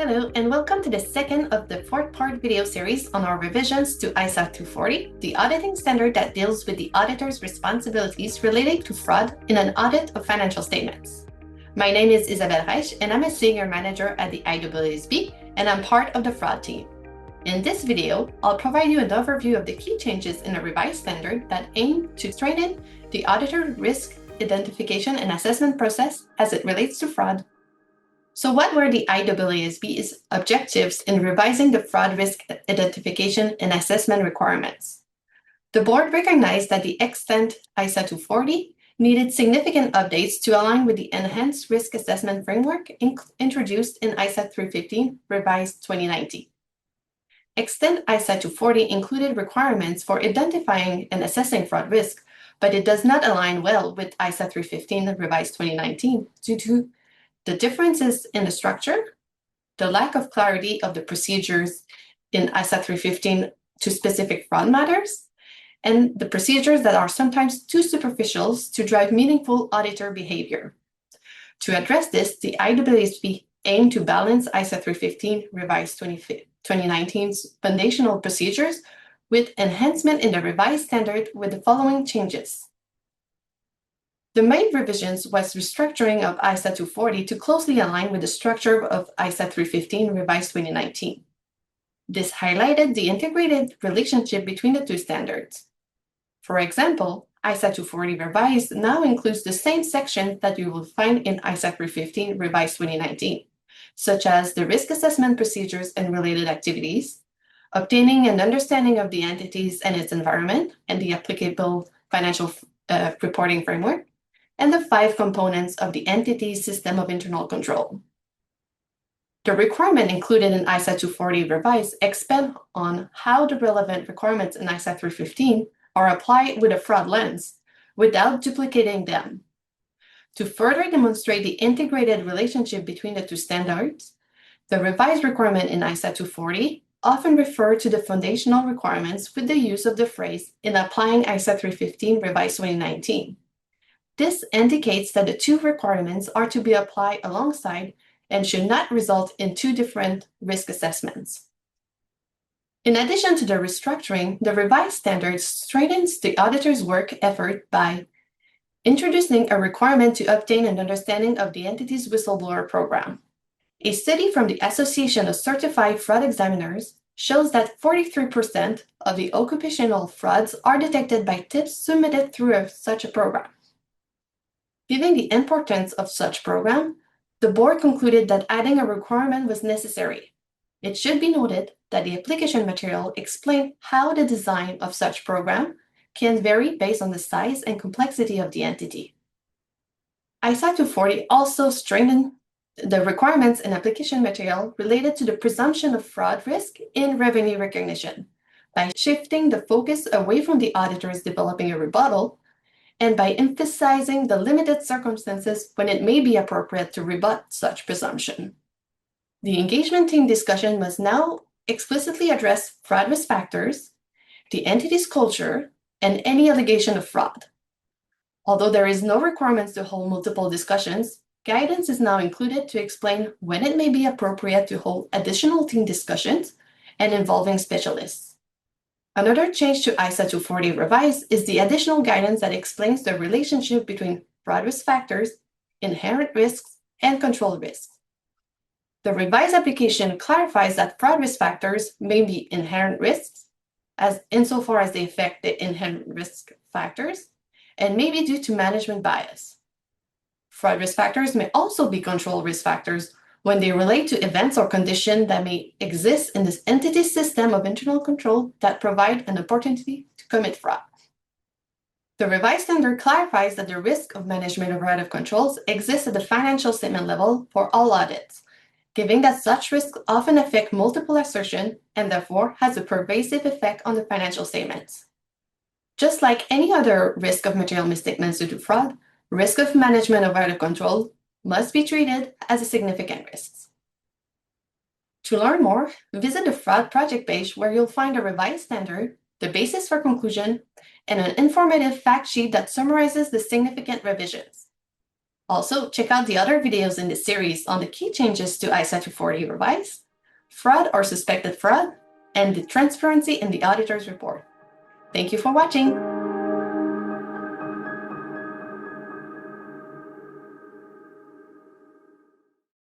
Hello, and welcome to the second of the four-part video series on our revisions to ISA 240, the auditing standard that deals with the auditor's responsibilities relating to fraud in an audit of financial statements. My name is Isabelle Raiche, and I'm a Senior Manager at the IAASB, and I'm part of the fraud team. In this video, I'll provide you an overview of the key changes in the revised standard that aim to strengthen the auditor risk identification and assessment process as it relates to fraud. So what were the IAASB's objectives in revising the fraud risk identification and assessment requirements? The board recognized that the extant ISA 240 needed significant updates to align with the enhanced risk assessment framework introduced in ISA 315 revised 2019. Extant ISA 240 included requirements for identifying and assessing fraud risk, but it does not align well with ISA 315 revised 2019 due to the differences in the structure, the lack of clarity of the procedures in ISA 315 to specific fraud matters, and the procedures that are sometimes too superficial to drive meaningful auditor behavior. To address this, the IAASB aimed to balance ISA 315 revised 2019's foundational procedures with enhancement in the revised standard with the following changes. The main revisions was restructuring of ISA 240 to closely align with the structure of ISA 315 revised 2019. This highlighted the integrated relationship between the two standards. For example, ISA 240 revised now includes the same sections that you will find in ISA 315 revised 2019, such as the risk assessment procedures and related activities, obtaining an understanding of the entities and its environment and the applicable financial reporting framework, and the 5 components of the entity's system of internal control. The requirement included in ISA 240 revised expand on how the relevant requirements in ISA 315 are applied with a fraud lens without duplicating them. To further demonstrate the integrated relationship between the two standards, the revised requirement in ISA 240 often refer to the foundational requirements with the use of the phrase in applying ISA 315 revised 2019. This indicates that the two requirements are to be applied alongside and should not result in two different risk assessments. In addition to the restructuring, the revised standard strengthens the auditor's work effort by introducing a requirement to obtain an understanding of the entity's whistleblower program. A study from the Association of Certified Fraud Examiners shows that 43% of the occupational frauds are detected by tips submitted through such a program. Given the importance of such program, the board concluded that adding a requirement was necessary. It should be noted that the application material explained how the design of such program can vary based on the size and complexity of the entity. ISA 240 also strengthened the requirements in application material related to the presumption of fraud risk in revenue recognition by shifting the focus away from the auditors developing a rebuttal and by emphasizing the limited circumstances when it may be appropriate to rebut such presumption. The engagement team discussion must now explicitly address fraud risk factors, the entity's culture, and any allegation of fraud. Although there is no requirements to hold multiple discussions, guidance is now included to explain when it may be appropriate to hold additional team discussions and involving specialists. Another change to ISA 240 revised is the additional guidance that explains the relationship between fraud risk factors, inherent risks, and control risks. The revised application clarifies that fraud risk factors may be inherent risks, as insofar as they affect the inherent risk factors, and may be due to management bias. Fraud risk factors may also be control risk factors when they relate to events or conditions that may exist in this entity's system of internal control that provide an opportunity to commit fraud. The revised standard clarifies that the risk of management of right of controls exists at the financial statement level for all audits, given that such risks often affect multiple assertions and therefore has a pervasive effect on the financial statements. Just like any other risk of material misstatements due to fraud, risk of management of right of control must be treated as a significant risk. To learn more, visit the Fraud Project page where you'll find a revised standard, the basis for conclusion, and an informative fact sheet that summarizes the significant revisions. Also, check out the other videos in this series on the key changes to ISA 240 Revised, fraud or suspected fraud, and the transparency in the auditor's report. Thank you for watching.